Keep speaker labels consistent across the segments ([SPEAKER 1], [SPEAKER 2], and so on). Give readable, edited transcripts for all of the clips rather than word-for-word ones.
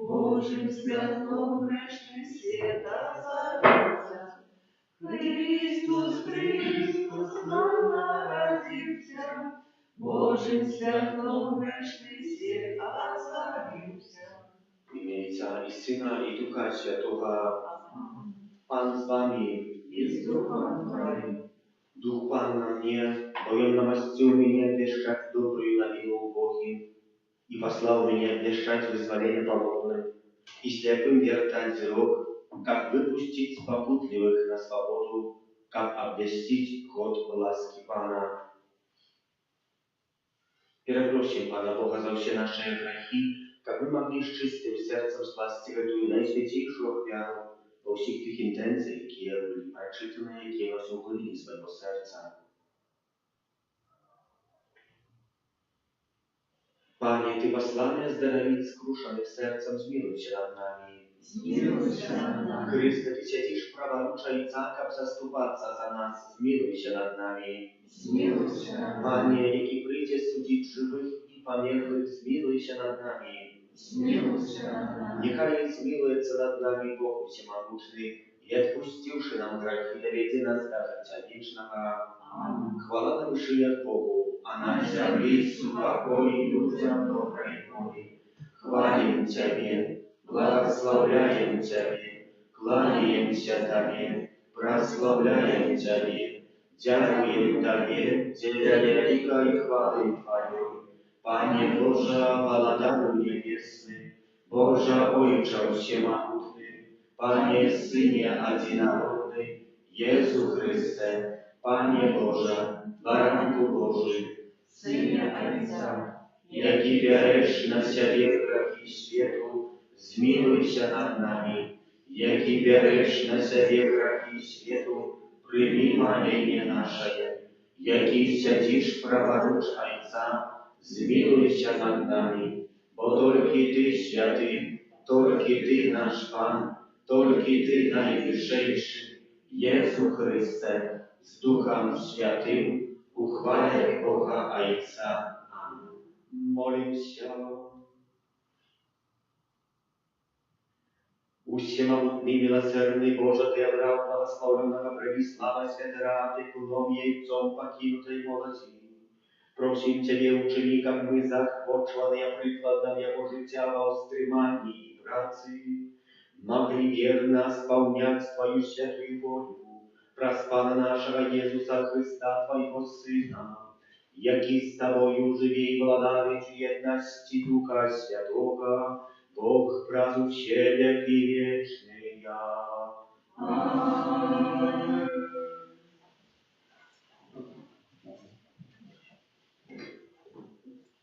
[SPEAKER 1] Божим святлом грешний світ озарився. Христос, Христос нам народився, Божим святлом грешний світ озарився.
[SPEAKER 2] W imię Ojca i Syna i Ducha Świętego. Pan z wami.
[SPEAKER 1] I z duchem Twoim.
[SPEAKER 2] Duch Pan na mnie, bowiem namaścił mnie deszczać dobrую nowinę ubogim i послал mnie deszczać wyzwolenie полонным и слепым вертать зрок, как выпустить попутливых на свободу, как обвестить год ласки Pana. Перепросим Pana Бога за все наши грехи, как мы могли с чистым сердцем спасти эту наисвятейшую офиару во всех тех интенциях, которые были прочитаны, которые нас угодили из своего сердца. Panie, Ty posłany zdrowić skruszonych sercem, zmiłuj się nad nami.
[SPEAKER 1] Zmiłuj się nad nami.
[SPEAKER 2] Chryste, Ty siedzisz prawa Ojca, как zastupаться za nas, zmiłuj się nad nami.
[SPEAKER 1] Zmiłuj się nad nami.
[SPEAKER 2] Panie, jaki przyjdzie sudzić żywych i померлых, zmiłuj się nad nami.
[SPEAKER 1] Zmiłuj się nad nami.
[SPEAKER 2] Niechaj zmiłuje nad nami Bóg Всемогущий и отпустивший нам грехи, доведи нас до życia wiecznego.
[SPEAKER 1] Amen.
[SPEAKER 2] Chwała na wyżyjach Bogu, a na ziemi upokoi ludziom dobrej woli. Chwalим Ciebie, благословляем Ciebie, кланяемся Тебе, прославляем Ciebie, дякуем Тебе, для великой хвалы Твоей. Panie Boże, Władanu Niebiesny, Boże Ojcze Всемогутny, Panie Synie Одинородny, Jezu Chryste, Panie Boże, Baranku Boży,
[SPEAKER 1] Synie Ojca,
[SPEAKER 2] jaki bierzesz na siebie grzechy światu, zmiłuj się nad nami. Jaki bierzesz na siebie grzechy światu, przyjmij моление nasze. Jaki siedzisz praworucz Ojca, zmiłuj się nad nami. Bo tylko Ty święty, tylko Ty nasz Pan, tylko Ty najwyższy, Jezu Chryste, z Duchem Świętym, uchwalaj Boga Ojca. Amen. Молимся. Всемогутный, милосердный Боже, Ты обрал благословенного Правислава Святера, опекуном яйцом покинутой молоди. Просим Тебе, учени, как мы захваченные прикладом Его життя во устремании и праці, могли верно исполнять Твою святую волю, проспана нашего Иисуса Христа, Твоего Сына, який з Тобою живе и владавит в едности Духа Святого, Бог празу все веки вечные.
[SPEAKER 1] Amen.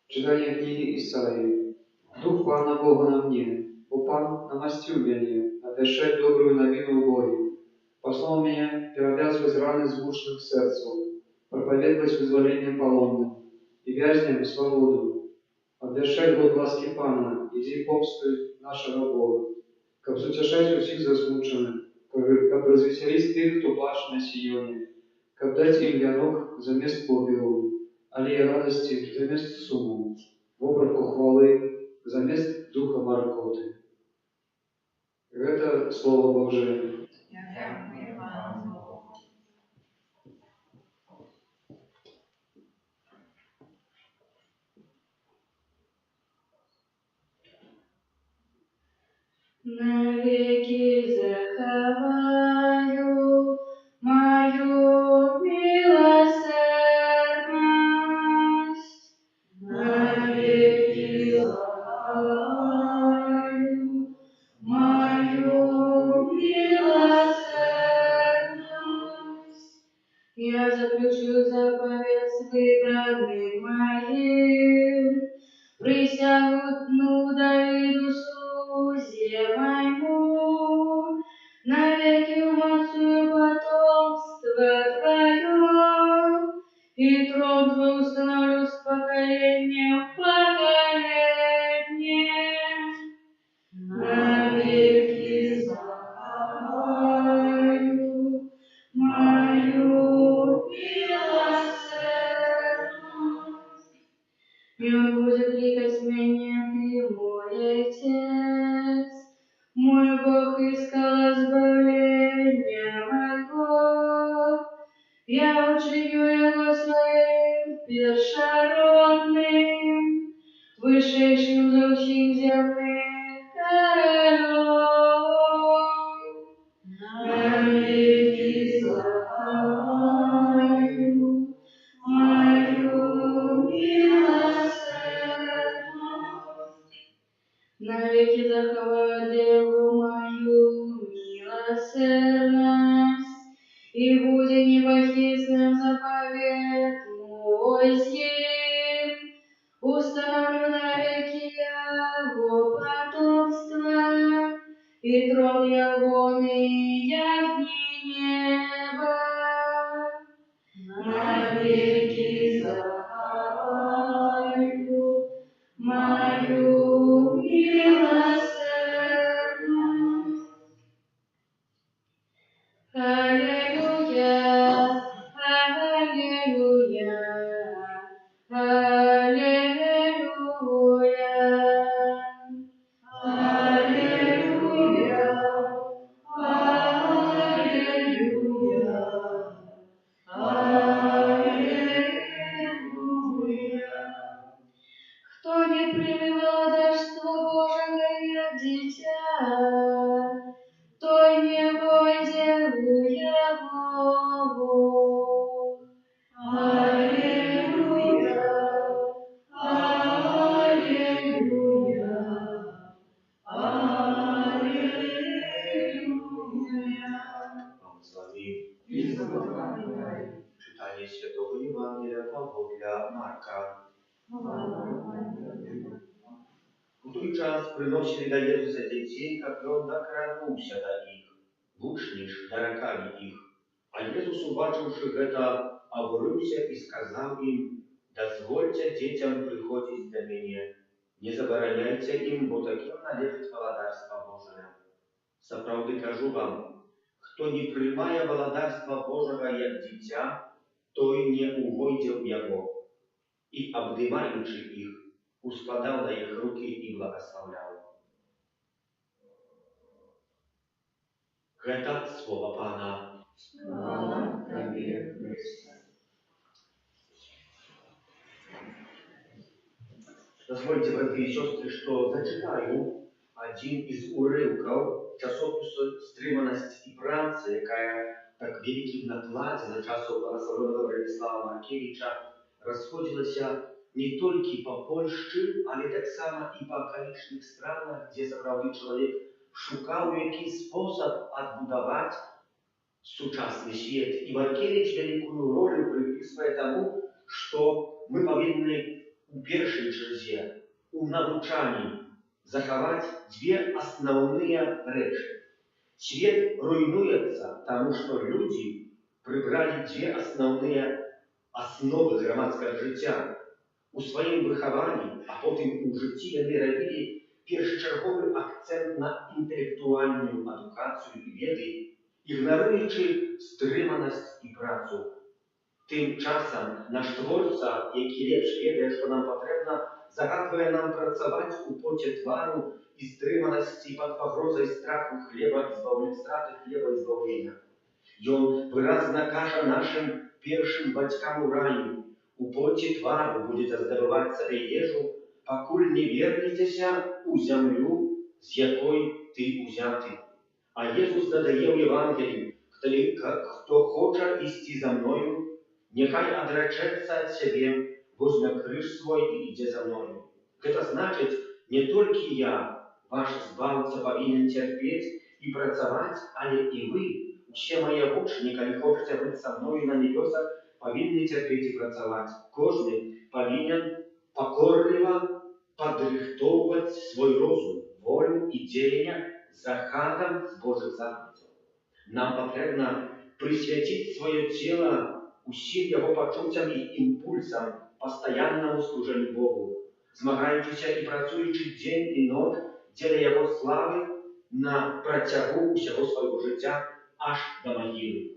[SPEAKER 3] Читание книги Исаии. Дух Пана Бога на мне, бо Пан намастил меня, отдышать добрую новину убогим. Послал меня перевязывать раны звучных сердцем, проповедовать вызволение полонным и вязням свободу, отдышать год ласки Пана и день помсты нашего Бога, как утешать всех засмученных, как развеселить тех, кто плачет на Сионе, как дать им венок замест побелу, аллея радости замест суму, в обраку хвалы замест духа маркоты. Это Слово Божие.
[SPEAKER 1] Дякую Пану Богу. Навеки заховаю мою милосердность, навеки заховаю мою милосердность. Я заключу заповедь с выбранным моим, присягу дну Давиду слузе моему, навеки умацую потомство Твое, и трон Твой установлю с поколения в поколение. Навеки заховаю мою милосердность, и он будет кликать меня, Ты мой Отец. я учиню его своим першородным, вышедшим за всех земных королев. Навеки заховаю мою милосердность, навеки заховаю Деву мою милосердность, и будет непохитным заповед мой сим. Установлю навеки его потомство, и трон его як дни неба. Навеки заховаю мою милосердность. Аллилуйя, аллилуйя, аллилуйя, аллилуйя, аллилуйя, аллилуйя. Кто не примет владычество Божие як дитя, той не войде в Его. Аллилуйя, аллилуйя, аллилуйя.
[SPEAKER 2] Благослови. Читание Святого Евангелия Павла Марка. В той час приносили до Иисуса детей, как он докраднулся до них. Вышли, дорокали их. А Иисус, убачивши это, обурился и сказал им: «Дозвольте детям приходить до меня, не забороняйте им, бо таким належит владарство Божие. Соправды кажу вам, кто не приймає владарства Божого як дитя, той не увойде в Его». И, обнимаючи их, ускладал на их руки и благословлял. Это слово Пана.
[SPEAKER 1] Слава Тебе, Христе.
[SPEAKER 2] Дозвольте, братья и сестры, что зачитаю один из урывков часопису «Стриманость и праца», якая так великим накладе на часу благословенного Владислава Маркевича расходилася не тільки по Польщі, але так само і по околичних странах, де справді чоловік шукав який спосіб відбудувати сучасний світ. І Маркевич великую роль приписує тому, що ми повинні у першій черзі, у навчанні заховати дві основні речі. Світ руйнується, тому що люди прибрали дві основні основи громадського життя. У своїм вихованні, а потім у житті вони робили першочерговий акцент на інтелектуальну едукацію і веди, ігноруючи стриманість і працю. Тим часом наш Творця, який лепш ведає, що нам потрібно, загадує нам працювати у поті твару і стриманості під погрозою страху хліба, страти хліба і збавлення. І він виразно каже нашим першим батькам у раю: у поті твару будете здобувати собі їжу, покуль не вернетеся у землю, з якої ти узятий. А Єсус додає в Євангелії: хто хоче йти за мною, нехай отречется от себе, возьме крыж свой и иди за мною. Это значит, не только я, ваш Збавца, повинен терпеть и pracować, але и вы, все мои учни, коли хочете быть со мною на небесах, повинны терпеть и pracować. Каждый повинен покорливо подрихтовывать свой розум, волю и деяния захадом Божьих заповедей. Нам потрібно присвятить свое тело усім його почуттям і імпульсам, постоянному служенню Богу, змагаючися і працюючи день і ніч для Його слави на протягу усього свого життя аж до могили.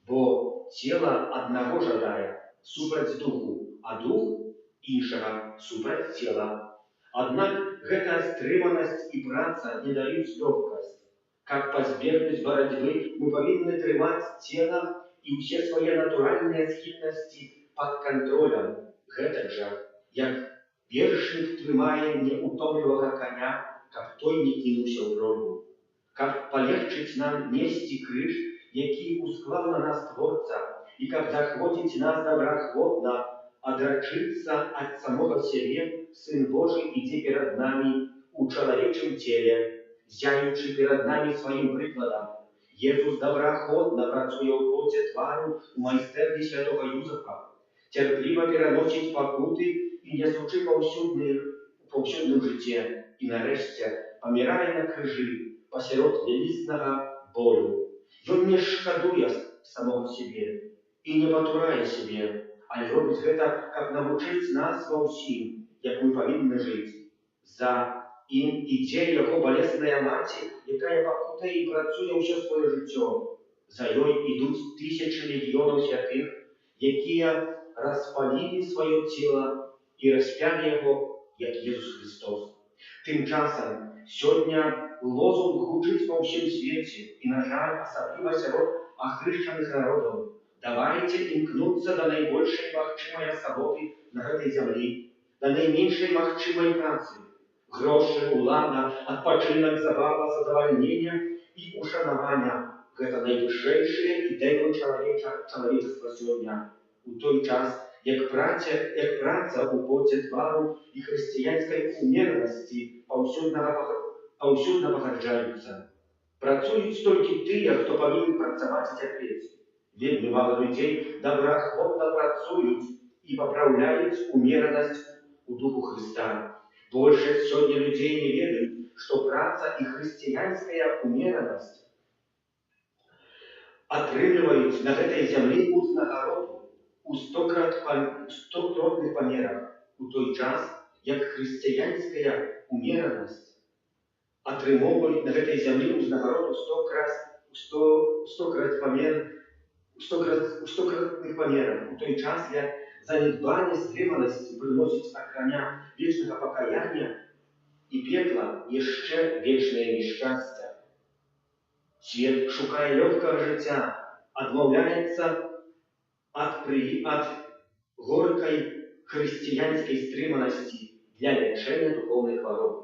[SPEAKER 2] Бо тіло одного жадає супроть духу, а дух іншого супроть тіла. Однак гэта стриманість і праця не дають легкость. Как позбегнуть борьбы, мы повинны трымать тело і ўсе свае натуральныя схільнасці пад кантролем. Гэтак жа, як вершнік трымае неўтомлівага каня, каб той не кінуўся ў дрогу. Каб палегчыць нам несці крыж, які усклаў на нас Творца, і каб захвоціць нас добраахвотна, адрачыцца ад самога сябе, Сын Божий ідзе перад намі у чалавечым целе, зяючы перад намі сваім прыкладам. Езус добраахвотна працуе ў плоце твару у майстэрні святога Юзафа, цярпліва пераносіць пакуты і несучы паўсюдным жыцці, і нарэшце памірае на крыжы пасярод вялізнага болю. Ён не шкадуе самого сябе і не патурае сябе, але робіць гэта, каб навучыць нас ва ўсім, як мы павінны жыць. За ім ідзе яго балесная маці, якая пакутае і працуе ўсё сваё жыццё. За ёй ідуць тысячы легіёнаў святых, якія распалілі сваё цела і распялі яго, як Езус Христос. Тым часам сёння лозунг гучыць па ўсім свеце, і, на жаль, асабліва сярод ахрышчаных народаў. Давайце імкнуцца да найбольшай магчымай асалоды на гэтай зямлі, да найменшай магчымай працы. Грошы, улада, адпачынак, забава, задавальнення і ушанавання – гэта найвышэйшыя ідэі чалавечаства сёння. У той час, як праца ў поце твару і хрысціянскай умеранасці паўсюдна пагаджаюцца. Працуюць толькі тыя, хто павінен працаваць і цярпець. Вельмі мала людзей добраахвотна працуюць і папраўляюць умеранасць у духу Христа. Большасць сёння людзей не ведаюць, што праца і хрысціянская умеранасць атрымліваюць на гэтай зямлі ўзнагароду у стократных памерах, у той час, як хрысціянская умеранасць атрымоўваюць на гэтай зямлі ўзнагароду у стократных памерах, у той час, як занядбанне стрыманасці прыносіць акрамя вечнага пакаяння і пекла яшчэ вечнае няшчасце. Свет шукае лёгкага жыцця, адмаўляецца ад горкай хрысціянскай стрыманасці для лячэння духоўнай хваробы.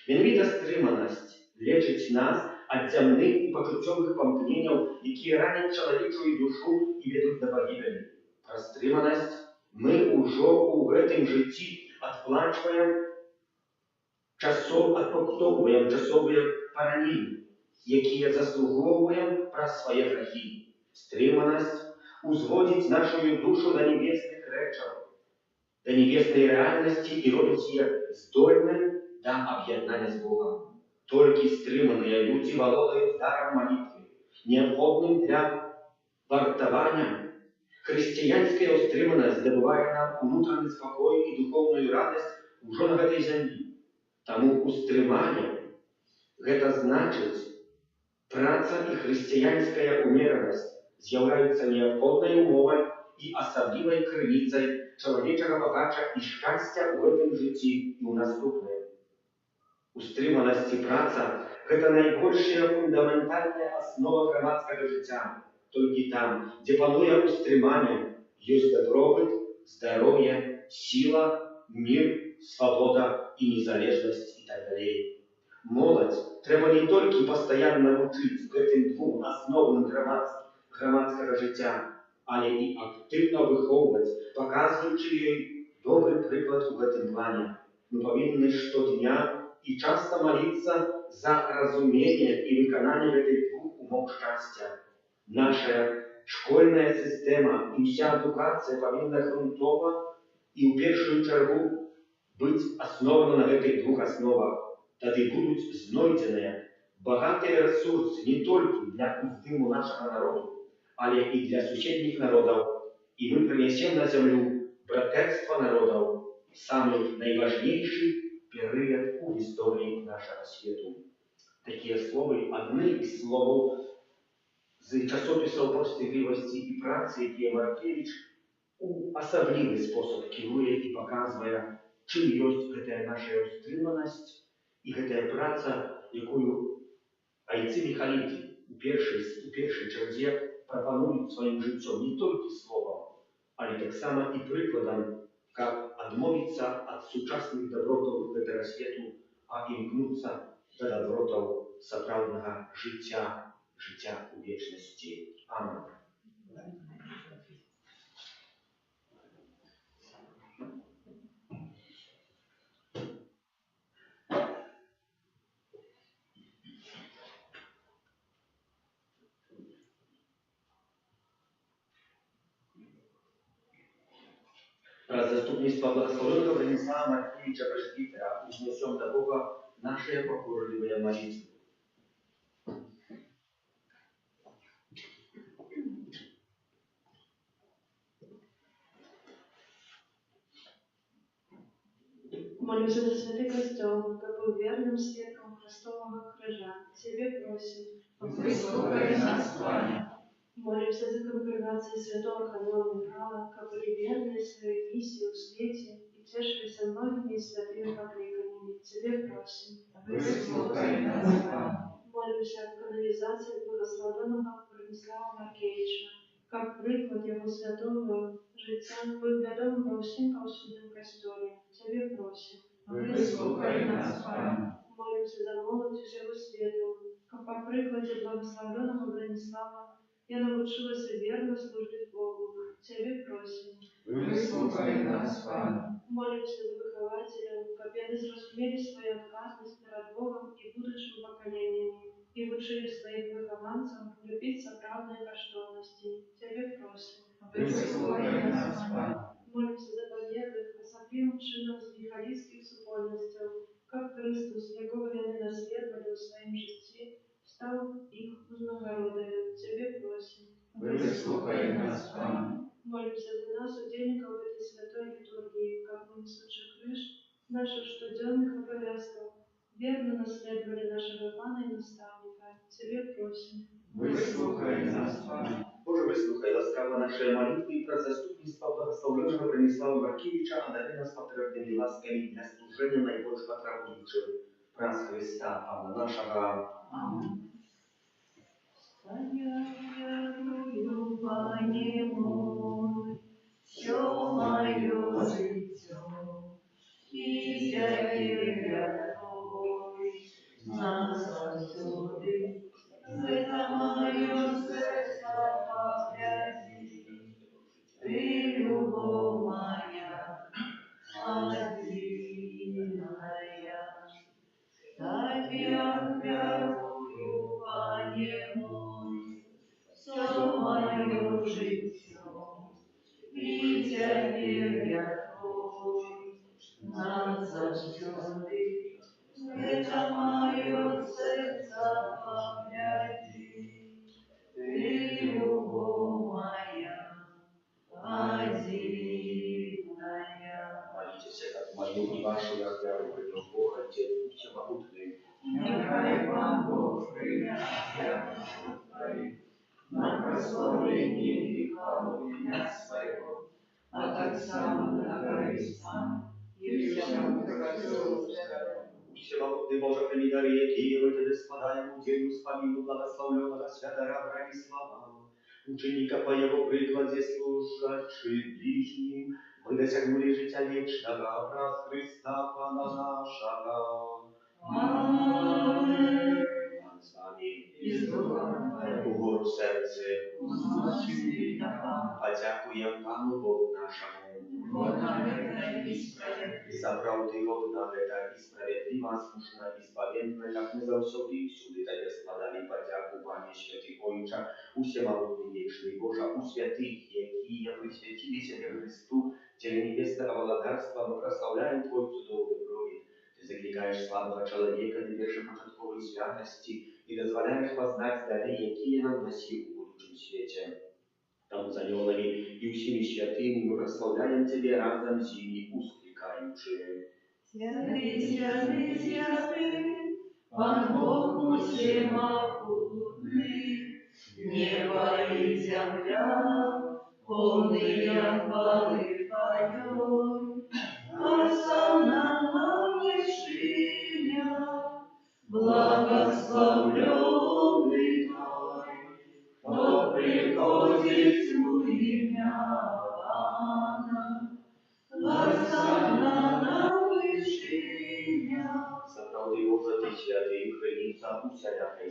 [SPEAKER 2] Менавіта стрыманасць лечыць нас ад зямных і пачуццёвых памкненняў, якія раняць чалавечую душу і вядуць да пагібелі. Пра стрыманасць мы ўжо ў гэтым жыцці адпрацоўваем часовыя параненні, якія заслугоўваем праз свае грахі. Стрыманасць узводзіць нашую душу да небесных рэчаў, да небеснай рэальнасці і робіць яе здольнай да аб'яднання з Богам. Толькі стрыманыя людзі валодаюць дарам малітвы, неабходным для вартавання. Хрысціянская ўстрыманасць здабывае нам унутраны спакой і духоўную радасць ужо на гэтай зямлі. Таму устрыманне – гэта значыць, праца і хрысціянская умеранасць з'яўляюцца неабходнай умовай і асаблівай крыніцай чалавечага багацця і шчасця ў гэтым жыцці і ў наступным. Устрыманасць і праца – гэта найбольшая фундаментальная аснова грамадскага жыцця. Толькі там, дзе пануе устрыманне, ёсць дабробыт, здароўе, сіла, мір, свабода і незалежнасць і так далей. Моладзь трэба не толькі пастаянна вучыць гэтым двум асновам грамадскага жыцця, але і актыўна выхоўваць, паказваючы ёй добры прыклад у гэтым плане. Мы павінны штодня і часта маліцца за разуменне і выкананне гэтых двух умоў шчасця. Наша школьная сістэма і ўся адукацыя павінна грунтова і ў першую чаргу быць аснована на гэтых двух асновах. Тады будуць знойдзеныя багатыя рэсурсы не толькі для уздыму нашага народу, але і для суседніх народаў. І мы прынясем на зямлю братерства народаў, самы найважнейшы перыяд у гісторыі нашага свету. Такія словы адны з словаў з часопісаў па справядлівасці і працы, якія Маркевіч у асаблівы спосаб кіруе і паказвае, чым ёсць гэтая наша ўстрыманасць і гэтая праца, якую айцы міхаліты у першай чарзе прапануюць сваім жыццём не толькі словам, але таксама і прыкладам, каб адмовіцца ад сучасных дабротаў гэтага свету, а імкнуцца да дабротаў сапраўднага жыцця у вечнасці. Амен. Раз заступництва благословенного Бронислава Маркевича Пресвитера вознесем до Бога наши покорливые молитвы.
[SPEAKER 1] Молимся за святый костел, как был верным свидетелем Христового крыжа. Тебе просим,
[SPEAKER 4] выслушай нас, Пане.
[SPEAKER 1] Молимся за конгрегацию святого Ханона Михаила, как были верны своей миссии в свете и тешились многими святыми покликаниями. Тебе просим,
[SPEAKER 4] Выслушай нас, Пане.
[SPEAKER 1] Молимся о канонизации благословенного Бронислава Маркевича, как приклад его святого життя был ведом во всем повсюдном костеле. Тебе просим,
[SPEAKER 4] Выслушай нас, Пане.
[SPEAKER 1] Молимся за молодь всего света, как по прикладе благословенного Бронислава я научилась верно служить Богу. Тебе просим,
[SPEAKER 4] Выслушай нас, Пане.
[SPEAKER 1] Молимся за выхователя, как они разумели свою отказность перед Богом и будущими поколениями, и учили своих выхованцев любить соправдные коштовности. Тебе просим,
[SPEAKER 4] Выслушай нас, Пане.
[SPEAKER 1] Молимся за победы, особливым чином з міхалійських супольностей, как Христос, якого вони наслідували у своїм житті, став їх узнагородою. Тебе просим,
[SPEAKER 4] Выслушай нас, Пане.
[SPEAKER 1] Молимся за нас, удельников этой святой литургии, как мы, несущих крыш, наших штоденных обовязков, верно наследовали нашего Пана и Наставника. Тебе просим,
[SPEAKER 4] Выслушай нас, Пане.
[SPEAKER 2] Боже, выслухай ласкаво наши молитвы и про заступництво благословенного Бронислава Маркевича, одари нас потребными ласками для служения наибольш потребующим праз Христа, Пана нашего.
[SPEAKER 4] Аминь.
[SPEAKER 5] Вірую, Пане мой, що маю життя, і я віря Твой, назавсюди, маю серця пам'яті, Ти любов моя, одвільная. Так я вірую, Пане мой, що маю життя, і Тебе я Твой, назавсюди, маю серця пам'яті, Ти любов моя, одвільная.
[SPEAKER 2] Молитесь, как мою и вашу, я верую в Бога, Отец Всемогутный.
[SPEAKER 4] Нехай вам Бог прийняв Твоих на прославление и хвалу имя Своего, а так само на корысть нам и всем, кто Твоего.
[SPEAKER 2] Всемогутный Боже, прими дары, якие мы Тебе складаем в день вспомину благословленного святора Бронислава, ученика по его прикладе служащих ближним, мы досягнули життя вечного образ Христа Пана нашего.
[SPEAKER 4] Аминь.
[SPEAKER 2] Пан с вами,
[SPEAKER 4] И с Духом Твоим.
[SPEAKER 2] угору серце,
[SPEAKER 4] Узнавший Пан,
[SPEAKER 2] подякуем Пану Богу нашему.
[SPEAKER 4] Богородная и справедливая.
[SPEAKER 2] За правды годна гэта и справедлива, слушна и збавенна, как мы заўсёды и всюды Тебе складали подяку, Пане Святый Ojcze, усемогутный вечный Боже, у святых, якія присвятили себе Христу, Тебе небесного благодарства, мы прославляем Твой чудовный провид. Ты закликаешь слабого человека до первопочатковой святости и дозволяешь познать дары, якие нам даси в будущем свете. Там за анёлами и усими святыми мы прославляем Тебе разом с ними, ускликаючи.
[SPEAKER 5] Святый, святый, святый, Пан Бог всемогутный, небо и земля, полные хвалы поют. Осанна на вершинах, благословленный Твой, кто приходит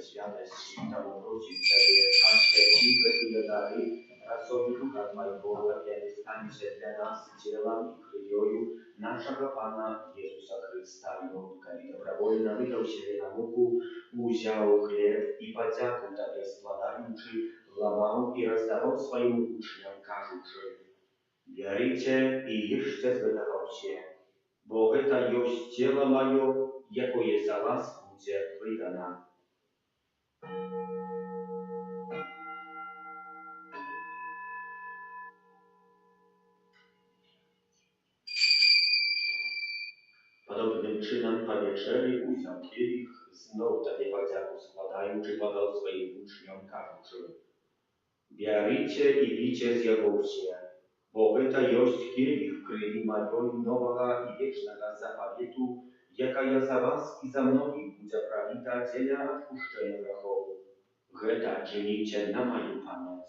[SPEAKER 2] światości, тому просим Ciebie, освяти святые дары, рассоли Духа Твоего, которые станется для нас телом и кровью нашего Пана Иисуса Христа. И Он, когда добровольно выдал себе на муку, взял хлеб и подяку Тебе складаючи, ломал и раздавал своим учням, кажучи: «Берите и ешьте з этого все, бо это есть тело мое, якое за вас будет выдано». Podobnym czynem po wieczerzy uzał kielich, znów Tobie подяку składając, podał swoim uczniom, кажучи: «Берите и пейте з его все, бо это есть кielich крови моей нового и вечного заповету, якая за вас и за многих будет пролита для отпущения грехов. Это czynicie na moją pamięć».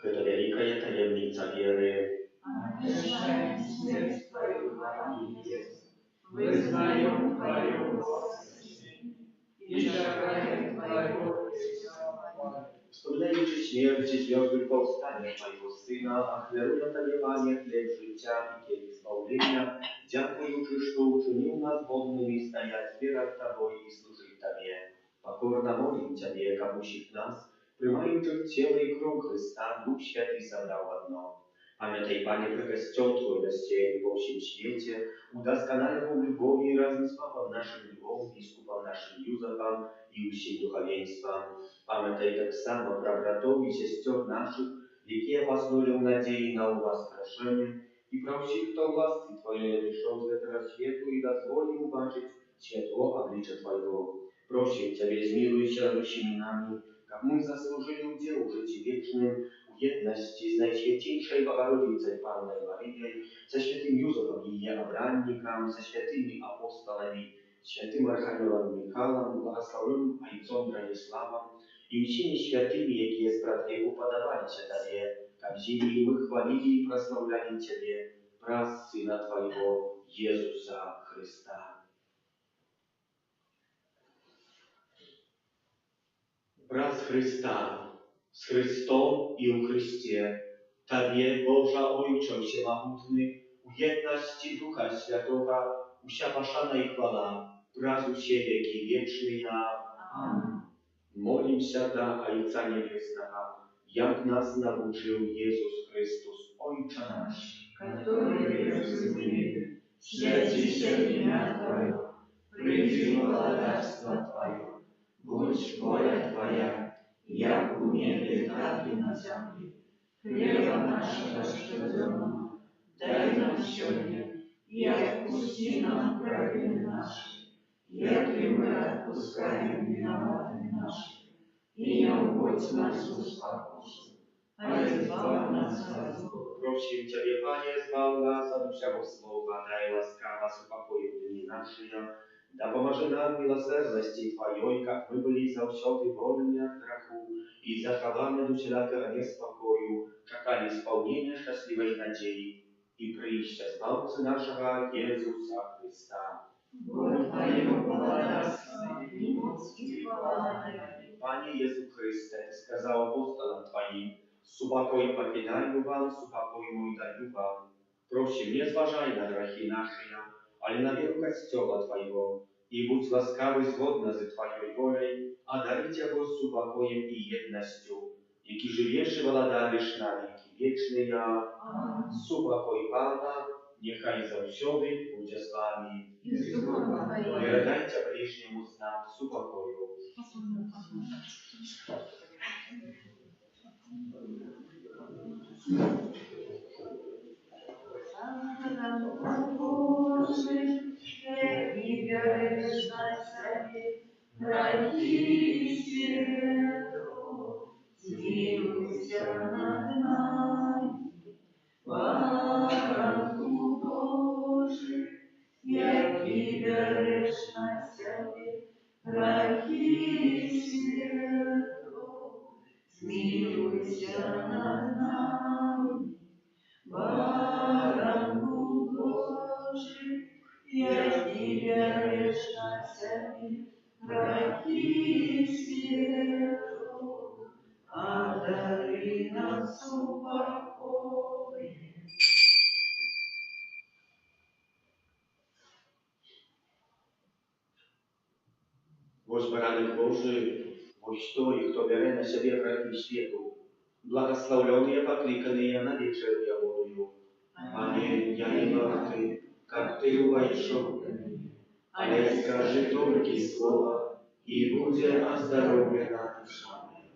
[SPEAKER 2] Это великая таємниця віри.
[SPEAKER 4] Обещаем смерть Твою, Господи Иисус, вызнаем Твое воскресение и шагаем Твое преступление.
[SPEAKER 2] Wspominając śmierć i związek powstania Twojego Syna, a chleruję Tobie, Panie, chleb życia i kielich zbawienia, dziękując, że uczynił nas wolnymi стоять перед Тобой и служить Тебе. Покорно молим Тебе, капущих нас, приймаючи тіло і кров Христа, Дух Святий собрав одно. Пам'ятай, Пане, про костел Твой рассеянный во всем свете, удоскональ его в любови и разным папам нашим Львом, біскупам нашим Юзефом и усім духовенством. Пам'ятай так само про братов и сестер наших, які поснули в надії на воскрешение, и про всех, кто власти Твоей пришел с этого свету и дозволил убачить светло обличия Твоего. Просим Тебя, zmiłuj рощими нами, как мы заслужили удел жить вечным, в едности с Najświętейшей Богородицей Панной Марией, со святым Юзефом и ее обранником, со святыми апостолами, святым Архангелом Михаилом, благословенным Отцом Брониславом и всеми святыми, які с братьев уподобались Тебе, как зими мы хвалили и прославляли Тебе, праз Сына Твоего, Иисуса Христа. Праз Христа, с Христом и у Христе, Тобie, Boża Ojcze Всемогутny, u jedności Ducha Świętego, usia paszana i chwala, prazu się wieki wieczny.
[SPEAKER 4] Amen.
[SPEAKER 2] Молимся до Ojca Niebieskiego, jak nas nauczył Jezus Chrystus, Ojcze nasz,
[SPEAKER 4] Который есть в небе, святится имя Твое, приди владарство Твое, будь воля Твоя, як у небе, так и на земле. Хлеба нашего ежедневного дай нам сегодня, и отпусти нам провины наши, як и мы отпускаем виноватым нашим. И не уводь нас в спокусу, а избавь нас от зла.
[SPEAKER 2] Prosím Ciebie, Panie, zbaw nas od wszego słowa, daj łaskawa spokoju dni naszych, da pomoże nam miłosierności Twojej, jak my byli zawsze wolni od grzechu i zachowani do wszelkiego niespokoju, czekali spełnienia szczęśliwej nadziei i przyjścia Zbawcy naszego Jezusa Chrysta.
[SPEAKER 4] Бог Твое благодарство, и моc и хвала на веки.
[SPEAKER 2] Panie Jezu Chryste, Ty skazał apostolam Twoim, supokoj покидаю вам, supokoj mój daju wam. Prosim, nie zważaj na grzechy nasze, ale na wielu Kościoła Twojego i bądź łaskawy zgodnie z Twojej wolą, a daricie go z supokojem i jednością, jaki żyjesz i władarisz na wieki wieczne.
[SPEAKER 4] Amen.
[SPEAKER 2] Supokoj Pana, niechaj zawsze będzie z Wami.
[SPEAKER 4] И с Духом Твоим.
[SPEAKER 2] Передайте ближнему знак супокою.
[SPEAKER 4] Боже, и веришь на себе, грехи свету, смилуйся над нами. Баранку Божий, який береш на себе, грехи свету,
[SPEAKER 5] Смилуйся над нами. Баранку Божий, я тебя грешна себе, грехи свету, одари нас упокой.
[SPEAKER 2] Boś baranek Boży, boś той, кто бере на себе грехи свету, благословленные, покликанные на вечернюю Божию. Пане, я не богатый, как ты войшел, але скажи только слово, и будет оздоровлена душа моя.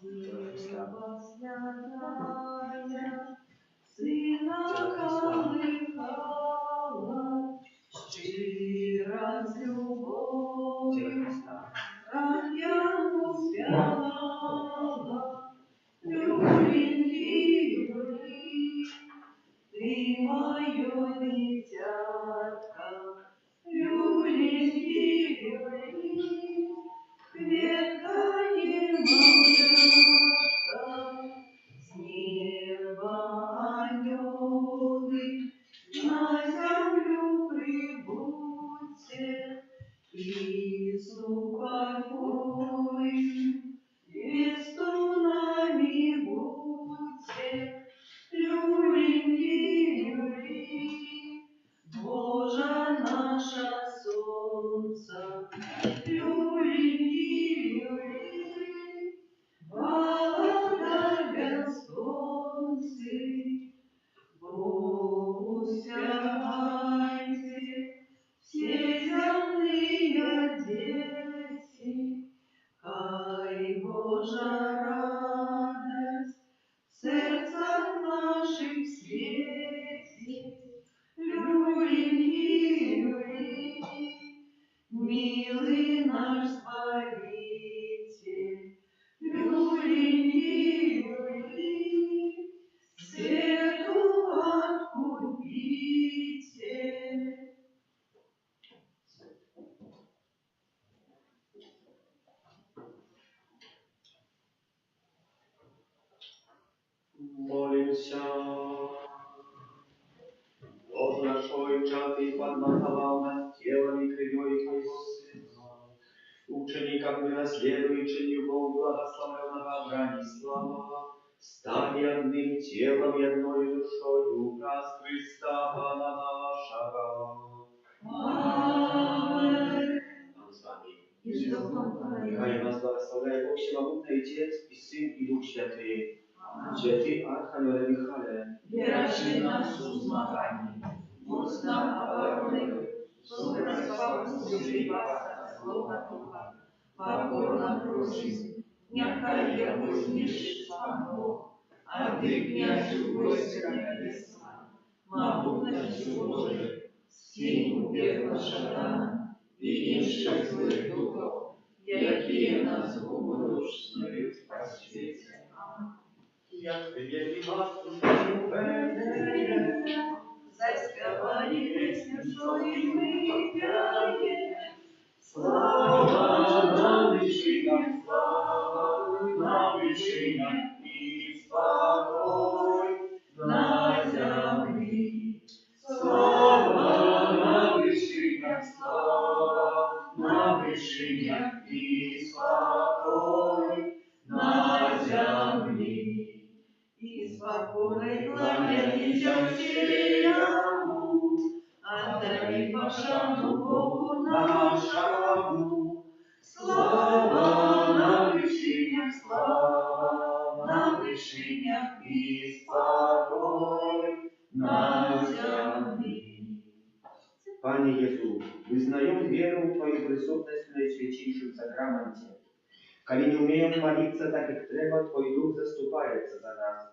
[SPEAKER 5] Дева святая, Сына колыхала, щиро с любовью, как я успела, люленьки, люли, ты мое дитятко, люленьки, люли, ветка немолодка, с неба ангелы на землю прибудьте, и с упокоем вестунами будьте, люленьки, люли, Божа наша солнце, люленьки, люли, Володар Господь, Богу сягайте, все земные дети, хай Божа радость в сердцах наших светит, люленьки, люли, милый наш Спаситель, люленьки, люли, свету откупитель.
[SPEAKER 2] Молимся. Боже наш Отче, Ты подмаховал нас телом и кровью Твоего Сына, ученикам наследующим любовь благословенного Бранислава, стань одним телом и одной душою, раз Христа Пана нашего.
[SPEAKER 5] Аминь.
[SPEAKER 2] Пан с вами.
[SPEAKER 5] И с духом твоим.
[SPEAKER 2] Нехай нас благословляет Бог Всемогутный Отец и Сын и Дух Святый. Святый Архангеле Михаиле,
[SPEAKER 5] Держи нас у змаганні, будь нам обороною, слухай спокусу паса слова Духа, покорна про жизнь, нехай я вознишит сам Бог, а ты, князю войска небесна, могутностью Божией, скинь вверх шатана, видевших злых духов, якие нас губорушнуют по свете.
[SPEAKER 2] jak wybiegli matki swoją będę.
[SPEAKER 5] Заспевали песню, что и мы пяем.
[SPEAKER 2] Слава на вышинах и спокойно.
[SPEAKER 4] вышинях и спокой на земле. И спокойной кланяемся всему, отдали пошану Богу нашему. Слава на вышинях, слава на вышинях и спокой на земле.
[SPEAKER 2] Пане Jeszu, wyznają wierą Twoją присутность в Najświętейшем Sakramencie. Коли не умеем молиться так, как треба, Твой Дух заступается за нас.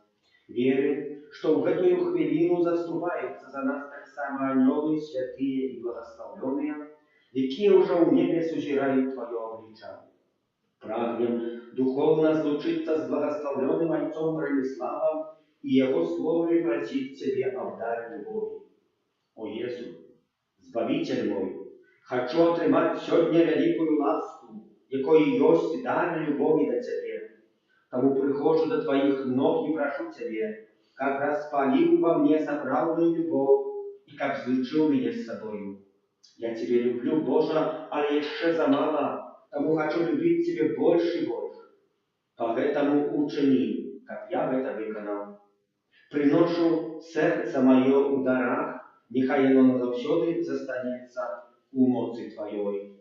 [SPEAKER 2] Верим, что в эту хвилину заступаются за нас так само анёлы, святые и благословленные, які уже у небе сузирают Твое обличие. Прагнем духовно злучиться с благословленным отцом Брониславом и его словами просить Тебе об даре любови. О Jeszu, Збавитель мой, хочу отримати сьогодні великую ласку, якої есть дар любові до Тебе. Тому прихожу до Твоих ног и прошу Тебе, как распалил во мне соправную любовь и как злучил меня с собою. Я Тебе люблю, Боже, але еще замало, тому хочу любить Тебе больше и больше. Поэтому учини, как я это виконав. Приношу серце мое у дарах, нехай оно завсёды застанется у моці Твоєї.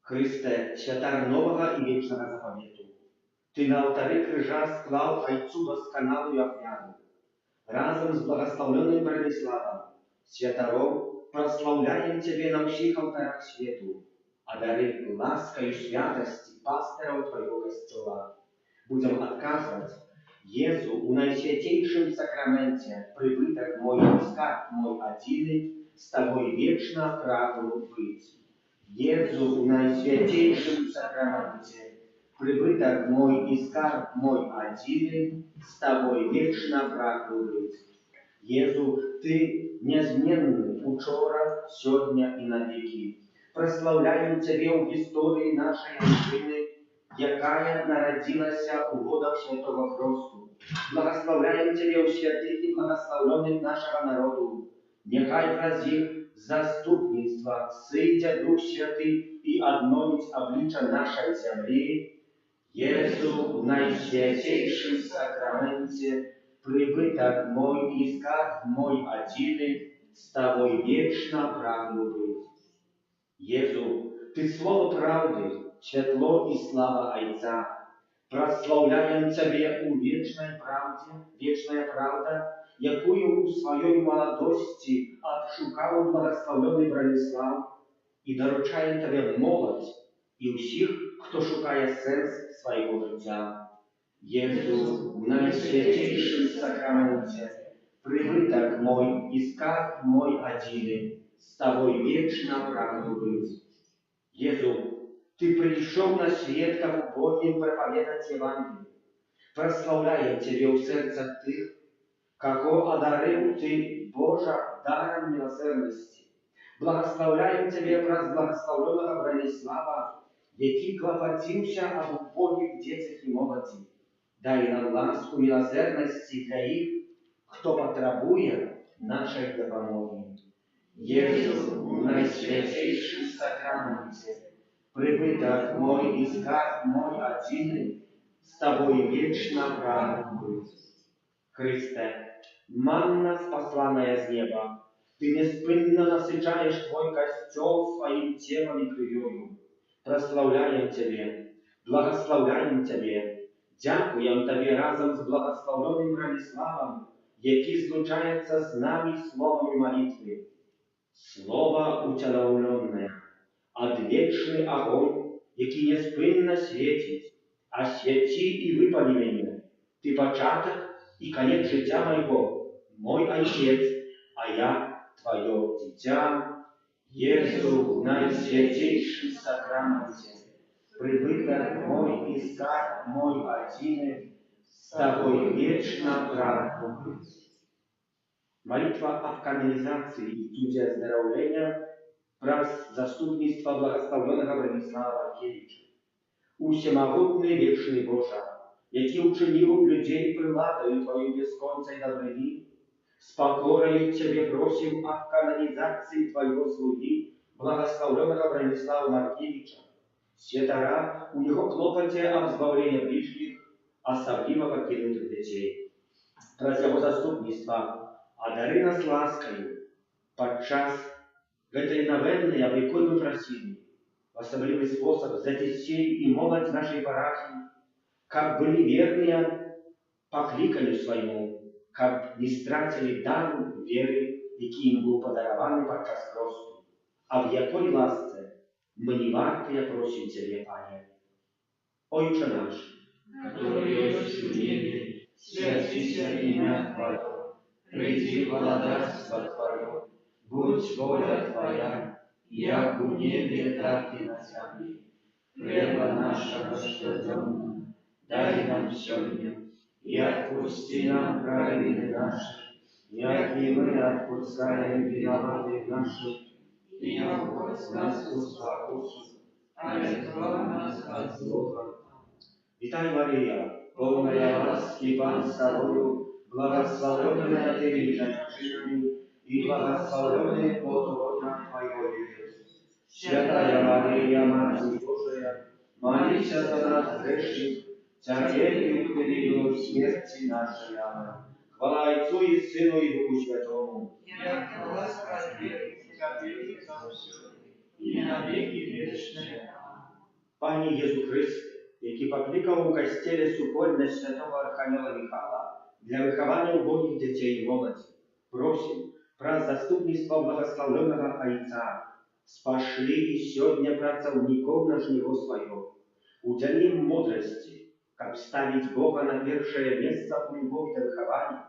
[SPEAKER 2] Христе, святар нового и вечного заповіту, Ти на алтари крижа склав Айцу досконалую офяру. Разом с благословенным Брониславом, святаром, прославляем Тебе на всех алтарах свету, а дары ласкою святости пасторов Твоего Костела. Будем отказывать Jeszu у Najświętейшем Sakramencie, прибыток мой и скарб мой один, с Тобой вечно прагну быть. Jeszu у Najświętейшем Sakramencie, прибыток мой и скарб мой один, с Тобой вечно прагну быть. Jeszu, Ты неизменный учора, сегодня и навеки. Прославляем Тебе в истории нашей общины, якая народилася у водах Святого Христу. Благословляем Тебе у святых и благословленных нашего народу. Нехай вразив заступництво, сидя Дух Святый и обновить облича нашей земли. Jeszu, в Najświętейшем Sakramencie, прибыток мой и скарб мой один, с Тобой вечно прагну быть. Jeszu, Ты слово правды, светло и слава Отца. Прославляем Тебе у вечной правде, вечная правда, якую у своей молодости отшукал благословенный Бронислав, и доручаем Тебе молодь и усіх, кто шукає сенс своего життя. Jeszu, в Najświętейшем Sakramencie, прибыток мой и скарб мой один, с Тобой вечно прагну быть. Jeszu, Ты пришел на свет, как убогим проповедать Евангелие. Прославляем Тебе в сердцах тых, кого одарил Ты, Боже, даром милосердности. Благословляем Тебе про благословленного Бронислава, який клопотился об убогих детях и молоді. Дай нам ласку милосердности для их, кто потребует нашей допомоги. Jeszu, в Najświętейшем Sakramencie, прибыток мой и скарб мой один, с Тобой вечно прагну быть. Христе, манна, спасланная с неба, Ты неспынно насыщаешь Твой костел своим телом и кровью. Прославляем Тебе, благословляем Тебе, дякуем Тебе разом с благословенным Брониславом, який злучается с нами словами молитвы. Слово утеловленное, отвечный огонь, який неспинно светит, освети и выпали меня. Ты початок и конец життя моего, мой Отец, а я Твое дитя. Jeszu, в Najświętейшем Sakramencie, прибыток мой и скарб мой один, с Тобой вечно прагну быть. Молитва об канонизации и чуде оздоровления праз заступництва благословенного Бронислава Кевича. Усемогутний вечний Боже, який учинив людей приладою Твою безконцей добрини, С покорою Тебе просим о канонизации Твоего слуги, благословленного Бронислава Маркевича, святора у Его клопоте об избавлении ближних, особливо покинутых детей. Праз Его заступництва, одари нас ласкою, подчас гэтай навенны, об якой мы просили, в особливый способ за детей и молодь нашей парафии, как были верные покликанию своему, как не стратили дару веры, який им был подарован подчас кросту. А в якой ласце мы не вартые просим Тебе, Пане. Ojcze nasz,
[SPEAKER 4] который есть в небе, святится имя Твое, приди владарство Твое, будь воля Твоя, як у небе, так и на земле. Хлеба нашего ежедневного дай нам сегодня, и отпусти нам праведные наши, як и мы отпускаем виноватым нашим, и не вводь нас в искушение, ale zbaw nas od złego.
[SPEAKER 2] Witaj Maryja, pełna łaski, Pan z Tobą, błogosławiona Ty między żeńczynami i błogosławiony plod Twojego Jezus. Święta Maryja, Matko Boża, módl się za nas grzesznych, teraz i w chwili śmierci naszej. Amen. Chwała Ojcu i Synu i Duchu Świętemu.
[SPEAKER 4] Jak łaska Ciebie i na wieki wieczne.
[SPEAKER 2] Panie Jezu Chryste, jaki poklикał u Kościele supольne świętego Archanioła Michała dla wychowania ubogich dzieci i młodzi, prosim, przez zastupnictwo błogosławionego Ojca, spaszli i сегодня pracowników na żniwo swojego. Udzieli im mądrości, jak stawić Boga na pierwsze miejsce u любові do wychowania,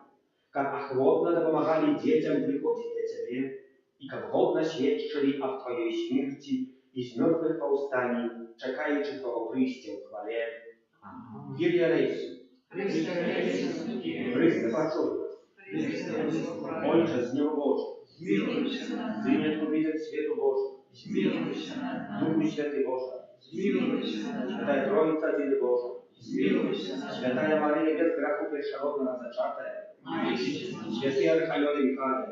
[SPEAKER 2] jak охотно допомагали dzieciom przychodzić do Ciebie i jak godno świadczyli o Twojej śmierci i z mертвых powstani, czekaючи Twojego przyjścia w chwale. Kyrie eleison. Chryste почуй нас. Ojcze z nieba Boże, Synie Odkupiciel światu Boże, Duchu Święty Boże, Święta Trójca Dziedy Boże, Święta Maryja bez grachu pierworodna zaczata, Święty Archanioły Michale,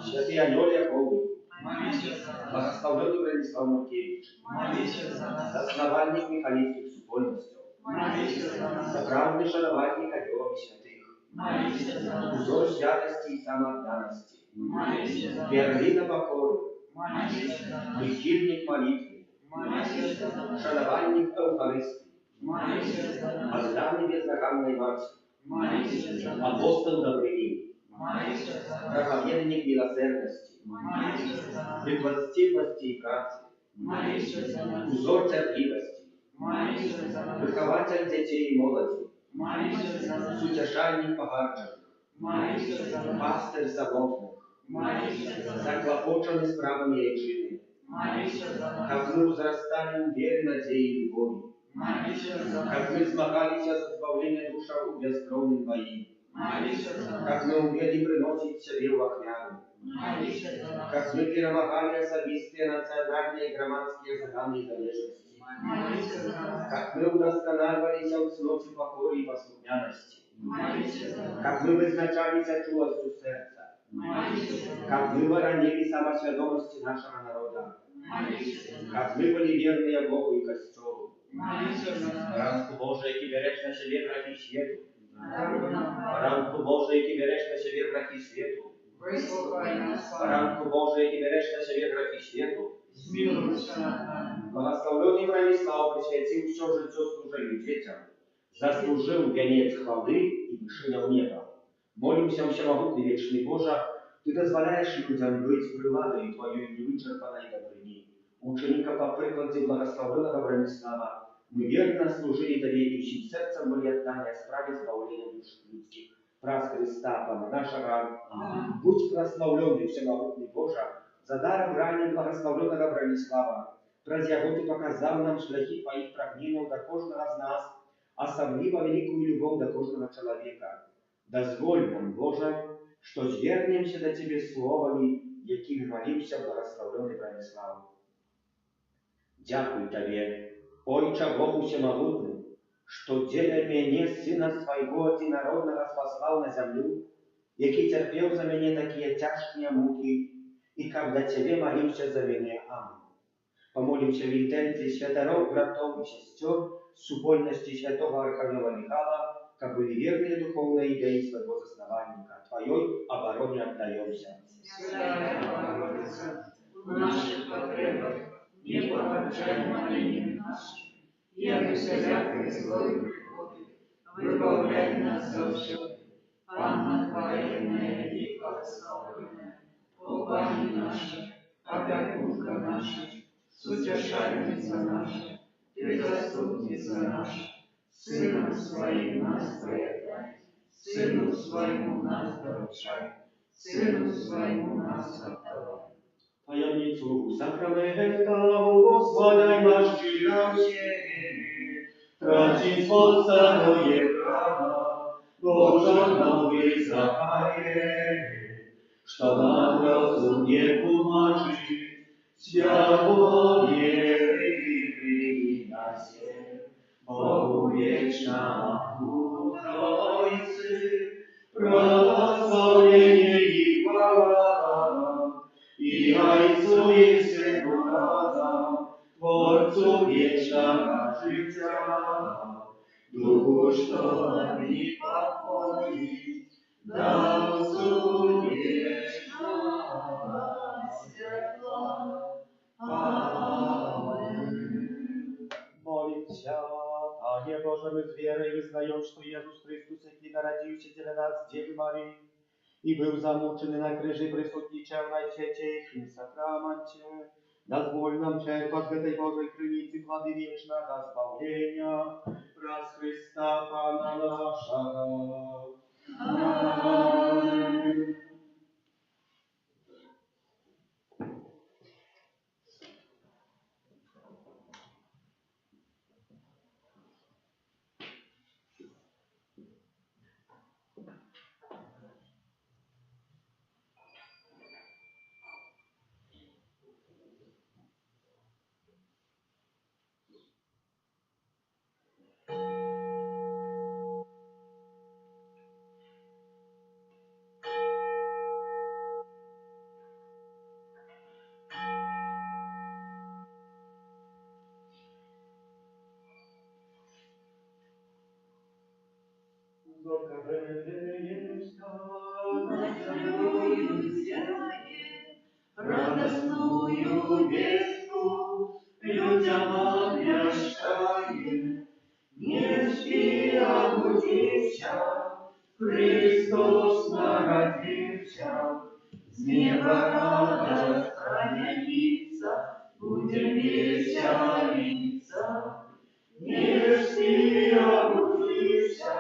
[SPEAKER 2] Święty Anioły Jakowi, Благословенный Бронислав Маркевич, заснованник Михалинских супольностей, сакральный шанованник Адьевых святых, узор святости и самоотданности, перлина покоры, прихильник молитвы, шанованник Эвхаристии, отданный бездоганной Матери, апостол добрыни, проповедник милосердности, предводительности и працы, узор терпимости, выхователь детей и молоди, сутешальник погарченных, пастырь самотных, заклопоченный справами яйчины, как мы возрастали в вере, надеи и любови, как мы смогались за избавление душа в бескровном бои, как мы умели приносить себе в охмяну, как мы перемогали особистые национальные и громадские заганы и залежности, как мы удостанавливались в цноте покоры и послухняности, как мы вызначались чулостью сердца, как мы воронили самосведомости нашего народа, как мы были верны Богу и Костелу. Ранку Божий, який береш на себе грехи світу, Ранку Божий, який береш на себе грехи світу, Ранку Божий, який береш на себе грехи світу, благословленный Бронислав посвятил все житье служению детям, заслужил венец хвалы и вышиня в небо. Молимся, всемогутный вечный Боже, Ты дозволяешь людям быть приладой Твоей невычерпанной добрыни. Ученика по прикладе благословенного Бронислава мы верно служили Тебе и всем сердцем были отданы о справе избавления душ людских. Праз Христа, Пана нашего, будь прославленный всемогутный Боже, за даром ранее благословенного Бронислава, праз яго Ты показал нам шляхи Твоих прагненов до каждого из нас, особливо великую любовь до каждого человека. Дозволь нам, Боже, что звернемся до Тебе словами, якими молимся благословенный Бронислав. Дякую Тебе, Ojcze Богу Всемогутный, что деля меня Сына Своего Единородного спаслал на землю, який терпел за меня такие тяжкие муки, и как до Тебе молился за меня. Аминь. Помолимся в интенции святоров, братов и сестер, с супольности святого Архангела Михаила, как были верные духовной идеи своего засновальника. Твоей обороне отдаемся.
[SPEAKER 5] Святая Богородица, в наших потребах не погорчай молением нашим, яко всякой злой приходит, выбавляй нас за все. Панна Твоя и благословенная, Богани наша, опекунка наша, сутешальница наша, Ты заступница наша, Сыном Своим нас проявляй, Сыну Своему нас поручай, Сыну Своему нас отдавай.
[SPEAKER 2] Таємницю сакрамента, Господа наш читався, Тратинство старое право, Божа новый Захаре, что нам разумне помажи, свято веры принясе, Богу вечно Троицы, прославление и хвала, и Отцу и Сыну Разом, Творцу вечного життя, Духу, что не покоит, дал вечного святла. Аминь. Молимся, Пане Боже, мы с верой вызнаем, что Иисус Христос, який народился для нас, Девы Марии, и был замучен на крыже присутничав в Найсвятейшем сакраменте, дозволь нам черпать в этой Божьей крынице плоды вечного избавления, раз Христа Пана нашего. Аминь.
[SPEAKER 5] Радостную вестку людям обвещает. Не спи, обудися, Христос народился, с неба радость променится, будем веселиться. Не спи, обудися,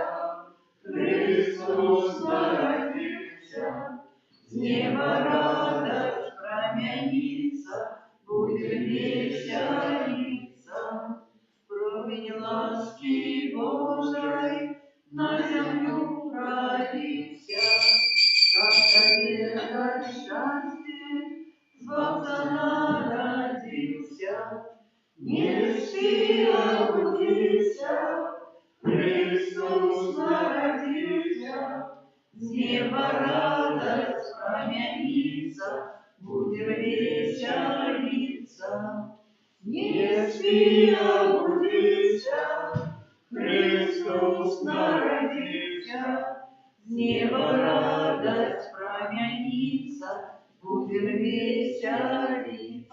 [SPEAKER 5] Христос народился, с неба радость променится, будем веселиться. Промень ласки Божией на землю родился, как победа счастье, зваться народился. Не спи, обудися, Христос народился, с неба радость променится, будем веселиться. Не спи, обудися, Христос народился, с неба радость променится, будем веселиться.